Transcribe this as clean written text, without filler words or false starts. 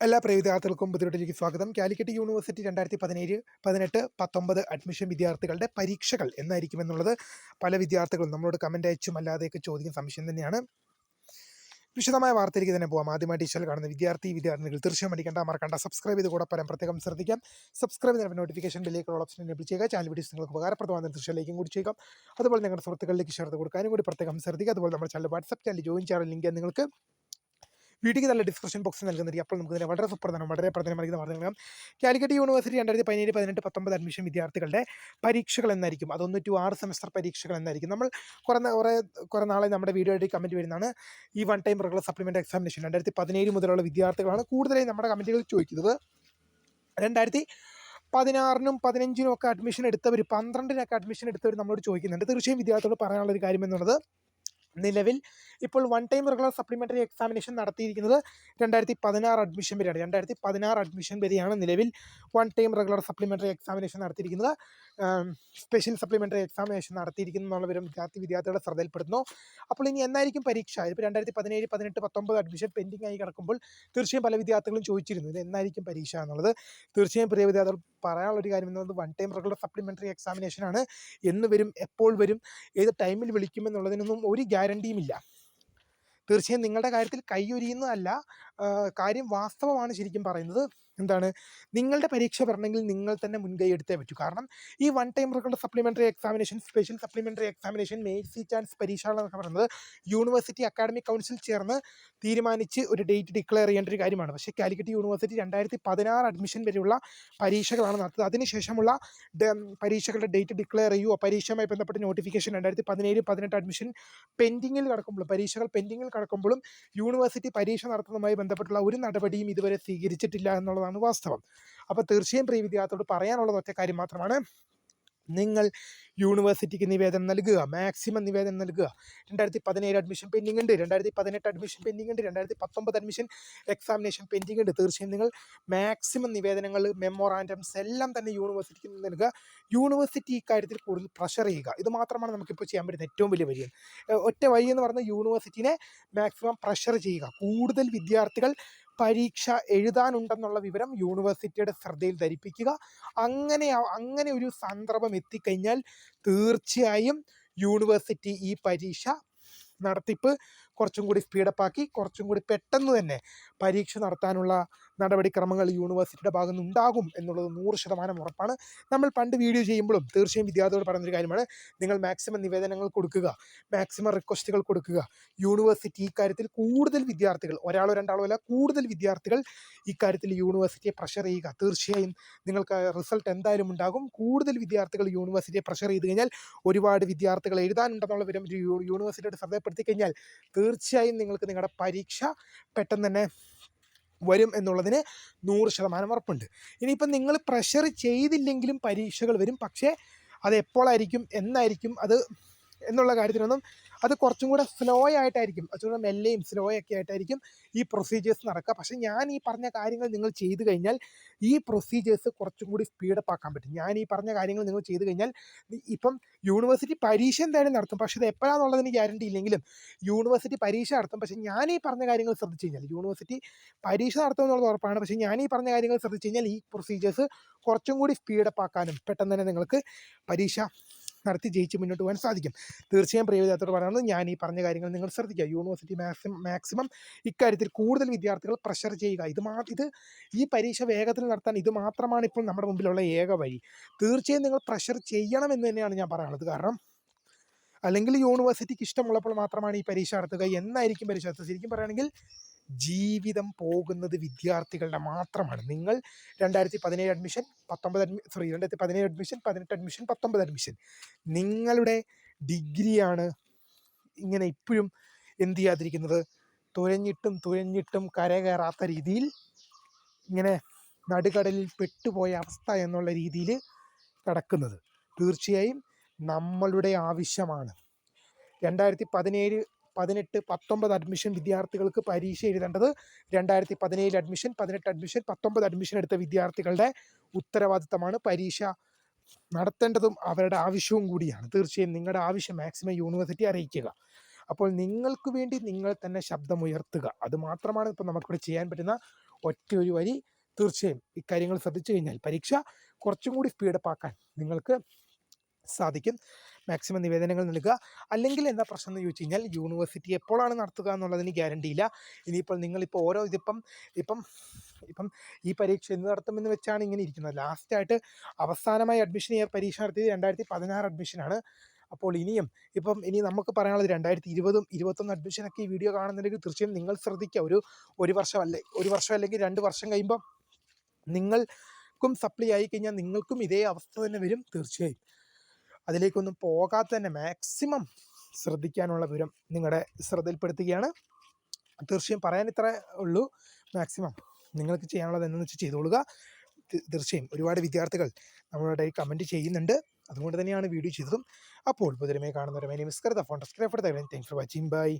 എല്ലാ പ്രിയ വിദ്യാർത്ഥികൾക്കും പുതിയതിലേക്ക് സ്വാഗതം. കാലിക്കറ്റ് യൂണിവേഴ്സിറ്റി 2017, 18, 19 അഡ്മിഷൻ വിദ്യാർത്ഥികളുടെ പരീക്ഷകൾ എന്നായിരിക്കും എന്നുള്ളത് പല വിദ്യാർത്ഥികളും നമ്മളോട് കമന്റ് അയച്ചും അല്ലാതെയൊക്കെ ചോദിക്കുന്ന സംശയം തന്നെയാണ്. വിശദമായ വാർത്തയിലേക്ക് തന്നെ പോകാം. ആദ്യമായിട്ട് ഈ ചാനൽ കാണുന്ന വിദ്യാർത്ഥിനികൾ തീർച്ചയായും മറക്കണ്ട സബ്സ്ക്രൈബ് ചെയ്ത് കൂടെ പ്രത്യേകം ശ്രദ്ധിക്കാം. സബ്സ്ക്രൈബ് ചെയ്യുന്ന നോട്ടിഫിക്കേഷൻ ബെല്ലിലേക്കുള്ള ഓപ്ഷൻ എനേബിൾ ചെയ്യുക. ചാനൽ വീഡിയോസ് നിങ്ങൾക്ക് ഉപകാരപ്രദമായ തീർച്ചയായും ലൈക്കും കൂടി ചെയ്യുക. അതുപോലെ നിങ്ങളുടെ സുഹൃത്തുക്കളിലേക്ക് ഷെയർ ചെയ്ത് കൊടുക്കാനും കൂടി പ്രത്യേകം ശ്രദ്ധിക്കുക. അതുപോലെ നമ്മുടെ ചാനൽ വാട്സ്ആപ്പ് ചാനൽ ജോയിൻ ചെയ്യാൻ ലിങ്ക് നിങ്ങൾക്ക് വീഡിയോയ്ക്ക് നല്ല ഡിസ്ക്രിപ്ഷൻ ബോക്സിൽ നൽകുന്നത്. അപ്പോൾ നമുക്ക് ഇതിനെ വളരെ പ്രധാനമായിരിക്കുന്ന വാർത്തകൾ. കാലിക്കറ്റ് യൂണിവേഴ്സിറ്റി 2017, 18, 19 അഡ്മിഷൻ വിദ്യാർത്ഥികളുടെ പരീക്ഷകൾ എന്നായിരിക്കും. അത് 1 to 6 സെമസ്റ്റർ പരീക്ഷകൾ എന്നായിരിക്കും. നമ്മൾ കുറേ നാളെ നമ്മുടെ വീഡിയോ ആയിട്ട് കമൻറ്റ് വരുന്നതാണ്. ഈ one time regular supplement examination 2017 മുതലുള്ള വിദ്യാർത്ഥികളാണ് കൂടുതലായി നമ്മുടെ കമൻറ്റുകൾ ചോദിക്കുന്നത്. 2016-നും 15-നും ഒക്കെ അഡ്മിഷൻ എടുത്തവർ, 12-നൊക്കെ അഡ്മിഷൻ എടുത്തവർ നമ്മളോട് ചോദിക്കുന്നുണ്ട്. തീർച്ചയായും വിദ്യാർത്ഥികളോട് പറയാനുള്ളൊരു കാര്യം എന്നുള്ളത്, നിലവിൽ ഇപ്പോൾ one time regular supplementary examination നടത്തിയിരിക്കുന്നത് 2016 അഡ്മിഷൻ വരെയാണ്. 2016 അഡ്മിഷൻ വരെയാണ് നിലവിൽ one time regular supplementary examination നടത്തിയിരിക്കുന്നത്. സ്പെഷ്യൽ സപ്ലിമെൻ്ററി എക്സാമിനേഷൻ നടത്തിയിരിക്കുന്നു എന്നുള്ള വിവരം വിദ്യാർത്ഥികളുടെ ശ്രദ്ധയിൽപ്പെടുന്നു. അപ്പോൾ ഇനി എന്നായിരിക്കും പരീക്ഷ? ഇപ്പോൾ 2017, 18, 19 അഡ്മിഷൻ പെൻഡിങ് ആയി കിടക്കുമ്പോൾ തീർച്ചയായും പല വിദ്യാർത്ഥികളും ചോദിച്ചിരുന്നു ഇത് എന്നായിരിക്കും പരീക്ഷ എന്നുള്ളത്. തീർച്ചയായും പ്രിയ വിദ്യാർത്ഥികൾ പറയാനുള്ളൊരു കാര്യം എന്നുള്ളത്, വൺ ടൈം റെഗുലർ സപ്ലിമെൻ്ററി എക്സാമിനേഷനാണ്. എന്ന് വരും, എപ്പോൾ വരും, ഏത് ടൈമിൽ വിളിക്കുമെന്നുള്ളതിനൊന്നും ഒരു ഗ്യാരണ്ടിയുമില്ല. തീർച്ചയായും നിങ്ങളുടെ കാര്യത്തിൽ കൈയൊരിയുന്നതല്ല, കാര്യം വാസ്തവമാണ് ശരിക്കും പറയുന്നത്. എന്താണ്, നിങ്ങളുടെ പരീക്ഷ വരണമെങ്കിൽ നിങ്ങൾ തന്നെ മുൻകൈ എടുത്തേ പറ്റൂ. കാരണം ഈ one time regular supplementary examination, special supplementary examination, mains chance പരീക്ഷകളെന്നൊക്കെ പറയുന്നത് യൂണിവേഴ്സിറ്റി അക്കാഡമിക് കൗൺസിൽ ചേർന്ന് തീരുമാനിച്ച് ഒരു ഡേറ്റ് ഡിക്ലെയർ ചെയ്യേണ്ട ഒരു കാര്യമാണ്. പക്ഷേ കാലിക്കറ്റ് യൂണിവേഴ്സിറ്റി 2016 അഡ്മിഷൻ വരെയുള്ള പരീക്ഷകളാണ് നടത്തുന്നത്. അതിനുശേഷമുള്ള പരീക്ഷകളുടെ ഡേറ്റ് ഡിക്ലെയർ ചെയ്യുമോ, പരീക്ഷയുമായി ബന്ധപ്പെട്ട നോട്ടിഫിക്കേഷൻ 2017, 18 അഡ്മിഷൻ പെൻഡിങ്ങിൽ കിടക്കുമ്പോഴും, പരീക്ഷകൾ പെൻഡിങ്ങിൽ കിടക്കുമ്പോഴും യൂണിവേഴ്സിറ്റി പരീക്ഷ നടത്തുന്നതുമായി ബന്ധപ്പെട്ടുള്ള ഒരു നടപടിയും ഇതുവരെ സ്വീകരിച്ചിട്ടില്ല എന്നുള്ളതാണ് വാസ്തവം. അപ്പോൾ തീർച്ചയായും പ്രിയ വിദ്യാർത്ഥികളോട് പറയാനുള്ളത് ഒറ്റ കാര്യം മാത്രമാണ്, നിങ്ങൾ യൂണിവേഴ്സിറ്റിക്ക് നിവേദനം നൽകുക, മാക്സിമം നിവേദനം നൽകുക. 2017 അഡ്മിഷൻ പെൻഡിങ് ഉണ്ട്, 2018 അഡ്മിഷൻ പെൻഡിങ് ഉണ്ട്, 2019 അഡ്മിഷൻ എക്സാമിനേഷൻ പെൻഡിങ് ഉണ്ട്. തീർച്ചയായും നിങ്ങൾ മാക്സിമം നിവേദനങ്ങൾ, മെമ്മോറാൻഡംസ് എല്ലാം തന്നെ യൂണിവേഴ്സിറ്റിക്ക് നൽകുക. യൂണിവേഴ്സിറ്റി ഇക്കാര്യത്തിൽ കൂടുതൽ പ്രഷർ ചെയ്യുക. ഇത് മാത്രമാണ് നമുക്കിപ്പോൾ ചെയ്യാൻ പറ്റുന്ന ഏറ്റവും വലിയ വഴി. ഒറ്റ വഴി എന്ന് പറഞ്ഞാൽ യൂണിവേഴ്സിറ്റിനെ മാക്സിമം പ്രഷർ ചെയ്യുക. കൂടുതൽ വിദ്യാർത്ഥികൾ പരീക്ഷ എഴുതാനുണ്ടെന്നുള്ള വിവരം യൂണിവേഴ്സിറ്റിയുടെ ശ്രദ്ധയിൽ ധരിപ്പിക്കുക. അങ്ങനെ ഒരു സന്ദർഭം എത്തിക്കഴിഞ്ഞാൽ തീർച്ചയായും യൂണിവേഴ്സിറ്റി ഈ പരീക്ഷ നടത്തിപ്പ് കുറച്ചും കൂടി സ്പീഡപ്പാക്കി, കുറച്ചും കൂടി പെട്ടെന്ന് തന്നെ പരീക്ഷ നടത്താനുള്ള നടപടിക്രമങ്ങൾ യൂണിവേഴ്സിറ്റിയുടെ ഭാഗത്തു നിന്നുണ്ടാകും എന്നുള്ളത് 100% ഉറപ്പാണ്. നമ്മൾ പണ്ട് വീഡിയോ ചെയ്യുമ്പോഴും തീർച്ചയായും വിദ്യാർത്ഥികളോട് പറയുന്നൊരു കാര്യമാണ്, നിങ്ങൾ മാക്സിമം നിവേദനങ്ങൾ കൊടുക്കുക, മാക്സിമം റിക്വസ്റ്റുകൾ കൊടുക്കുക. യൂണിവേഴ്സിറ്റി ഇക്കാര്യത്തിൽ കൂടുതൽ വിദ്യാർത്ഥികൾ, ഒരാളോ രണ്ടാളോ അല്ല, കൂടുതൽ വിദ്യാർത്ഥികൾ ഇക്കാര്യത്തിൽ യൂണിവേഴ്സിറ്റിയെ പ്രഷർ ചെയ്യുക. തീർച്ചയായും നിങ്ങൾക്ക് റിസൾട്ട് എന്തായാലും ഉണ്ടാകും. കൂടുതൽ വിദ്യാർത്ഥികൾ യൂണിവേഴ്സിറ്റിയെ പ്രഷർ ചെയ്ത് കഴിഞ്ഞാൽ, ഒരുപാട് വിദ്യാർത്ഥികൾ എഴുതാനുണ്ടെന്നുള്ള വിവരം യൂണിവേഴ്സിറ്റിയുടെ ശ്രദ്ധപ്പെടുത്തി കഴിഞ്ഞാൽ തീർച്ചയായും നിങ്ങൾക്ക് നിങ്ങളുടെ പരീക്ഷ പെട്ടെന്ന് തന്നെ വരും എന്നുള്ളതിന് 100% ഉറപ്പുണ്ട്. ഇനിയിപ്പം നിങ്ങൾ പ്രഷർ ചെയ്തില്ലെങ്കിലും പരീക്ഷകൾ വരും. പക്ഷേ അത് എപ്പോഴായിരിക്കും, എന്നായിരിക്കും അത് എന്നുള്ള കാര്യത്തിനൊന്നും, അത് കുറച്ചും കൂടെ സ്ലോ ആയിട്ടായിരിക്കും, കുറച്ചുകൂടെ മെല്ലെയും സ്ലോ ഒക്കെ ആയിട്ടായിരിക്കും ഈ പ്രൊസീജിയേഴ്സ് നടക്കുക. പക്ഷേ ഞാൻ ഈ പറഞ്ഞ കാര്യങ്ങൾ നിങ്ങൾ ചെയ്തു കഴിഞ്ഞാൽ ഈ പ്രൊസീജിയേഴ്സ് കുറച്ചും കൂടി സ്പീഡപ്പ് ആക്കാൻ പറ്റും. ഞാൻ ഈ പറഞ്ഞ കാര്യങ്ങൾ നിങ്ങൾ ചെയ്തു കഴിഞ്ഞാൽ, ഇപ്പം യൂണിവേഴ്സിറ്റി പരീക്ഷ എന്തായാലും നടത്തും, പക്ഷേ ഇത് എപ്പോഴാണെന്നുള്ളതിന് ഗ്യാരണ്ടി ഇല്ലെങ്കിലും യൂണിവേഴ്സിറ്റി പരീക്ഷ നടത്തും. പക്ഷേ ഞാൻ ഈ പറഞ്ഞ കാര്യങ്ങൾ ശ്രദ്ധിച്ചു കഴിഞ്ഞാൽ, യൂണിവേഴ്സിറ്റി പരീക്ഷ നടത്തും എന്നുള്ളത് ഉറപ്പാണ്. പക്ഷേ ഞാൻ ഈ പറഞ്ഞ കാര്യങ്ങൾ ശ്രദ്ധിച്ചു കഴിഞ്ഞാൽ ഈ പ്രൊസീജിയേഴ്സ് കുറച്ചും കൂടി സ്പീഡപ്പ് ആക്കാനും പെട്ടെന്ന് തന്നെ നിങ്ങൾക്ക് പരീക്ഷ നടത്തി ജയിച്ച് മുന്നോട്ട് പോകാൻ സാധിക്കും. തീർച്ചയായും പ്രിയ വിദ്യാർത്ഥികളോട് പറയുന്നത്, ഞാൻ ഈ പറഞ്ഞ കാര്യങ്ങൾ നിങ്ങൾ ശ്രദ്ധിക്കുക. യൂണിവേഴ്സിറ്റി മാക്സിമം ഇക്കാര്യത്തിൽ കൂടുതൽ വിദ്യാർത്ഥികൾ പ്രഷർ ചെയ്യുക. ഇത് ഈ പരീക്ഷ വേഗത്തിൽ നടത്താൻ ഇത് മാത്രമാണ് ഇപ്പോൾ നമ്മുടെ മുമ്പിലുള്ള ഏക വഴി. തീർച്ചയായും നിങ്ങൾ പ്രഷർ ചെയ്യണം എന്ന് തന്നെയാണ് ഞാൻ പറയാനുള്ളത്. കാരണം അല്ലെങ്കിൽ യൂണിവേഴ്സിറ്റിക്ക് ഇഷ്ടമുള്ളപ്പോൾ മാത്രമാണ് ഈ പരീക്ഷ നടത്തുക. എന്നായിരിക്കും പരീക്ഷ നടത്തുക? ശരിക്കും പറയുകയാണെങ്കിൽ ജീവിതം പോകുന്നത് വിദ്യാർത്ഥികളുടെ മാത്രമാണ്. നിങ്ങൾ 2017 അഡ്മിഷൻ, 2017 അഡ്മിഷൻ, 18 അഡ്മിഷൻ, 19 അഡ്മിഷൻ, നിങ്ങളുടെ ഡിഗ്രിയാണ് ഇങ്ങനെ ഇപ്പോഴും എന്ത് ചെയ്യാതിരിക്കുന്നത്, തുഴഞ്ഞിട്ടും കരകയറാത്ത രീതിയിൽ, ഇങ്ങനെ നടുക്കടലിൽ പെട്ടുപോയ അവസ്ഥ എന്നുള്ള രീതിയിൽ കിടക്കുന്നത്. തീർച്ചയായും നമ്മളുടെ ആവശ്യമാണ് 2017, 18, 19 അഡ്മിഷൻ വിദ്യാർത്ഥികൾക്ക് പരീക്ഷ എഴുതേണ്ടത് 2017 അഡ്മിഷൻ, 18 അഡ്മിഷൻ, 19 അഡ്മിഷൻ എടുത്ത വിദ്യാർത്ഥികളുടെ ഉത്തരവാദിത്തമാണ്. പരീക്ഷ നടത്തേണ്ടതും അവരുടെ ആവശ്യവും കൂടിയാണ്. തീർച്ചയായും നിങ്ങളുടെ ആവശ്യം മാക്സിമം യൂണിവേഴ്സിറ്റി അറിയിക്കുക. അപ്പോൾ നിങ്ങൾക്ക് വേണ്ടി നിങ്ങൾ തന്നെ ശബ്ദമുയർത്തുക. അത് മാത്രമാണ് ഇപ്പോൾ നമുക്കിവിടെ ചെയ്യാൻ പറ്റുന്ന ഒറ്റ ഒരു വരി. തീർച്ചയായും ഇക്കാര്യങ്ങൾ ശ്രദ്ധിച്ചു കഴിഞ്ഞാൽ പരീക്ഷ കുറച്ചും കൂടി സ്പീഡപ്പ് ആക്കാൻ നിങ്ങൾക്ക് സാധിക്കും. മാക്സിമം നിവേദനങ്ങൾ നൽകുക. അല്ലെങ്കിൽ എന്താ പ്രശ്നം എന്ന് ചോദിച്ചു കഴിഞ്ഞാൽ യൂണിവേഴ്സിറ്റി എപ്പോഴാണ് നടത്തുക എന്നുള്ളതിന് ഗ്യാരണ്ടിയില്ല. ഇനിയിപ്പോൾ നിങ്ങളിപ്പോൾ ഓരോ ഇപ്പം ഇപ്പം ഈ പരീക്ഷ എന്ന് നടത്തുമെന്ന് വെച്ചാണ് ഇങ്ങനെ ഇരിക്കുന്നത്. ലാസ്റ്റായിട്ട് അവസാനമായി അഡ്മിഷൻ പരീക്ഷ നടത്തിയത് 2016 അഡ്മിഷനാണ്. അപ്പോൾ ഇനി നമുക്ക് പറയാനുള്ളത് 2020 2021 അഡ്മിഷനൊക്കെ ഈ വീഡിയോ കാണുന്നുണ്ടെങ്കിൽ തീർച്ചയായും നിങ്ങൾ ശ്രദ്ധിക്കുക. ഒരു വർഷം അല്ലെങ്കിൽ 2 വർഷം കഴിയുമ്പോൾ നിങ്ങൾക്കും സപ്ലി ആയി കഴിഞ്ഞാൽ നിങ്ങൾക്കും ഇതേ അവസ്ഥ തന്നെ വരും. തീർച്ചയായും അതിലേക്കൊന്നും പോകാതെ തന്നെ മാക്സിമം ശ്രദ്ധിക്കാനുള്ള വിവരം നിങ്ങളുടെ ശ്രദ്ധയിൽപ്പെടുത്തുകയാണ്. തീർച്ചയായും പറയാൻ ഇത്ര ഉള്ളൂ. മാക്സിമം നിങ്ങൾക്ക് ചെയ്യാനുള്ളത് എന്താണെന്ന് വെച്ച് ചെയ്തോളുക. തീർച്ചയായും ഒരുപാട് വിദ്യാർത്ഥികൾ നമ്മളുടെ കമൻറ്റ് ചെയ്യുന്നുണ്ട്. അതുകൊണ്ട് തന്നെയാണ് വീഡിയോ ചെയ്തതും. അപ്പോൾ പുതിരമേ കാണുന്നവരെ മൈ നെയിം ഇസ് കർദ ഫോൺ subscribe for the thanks for watching. By.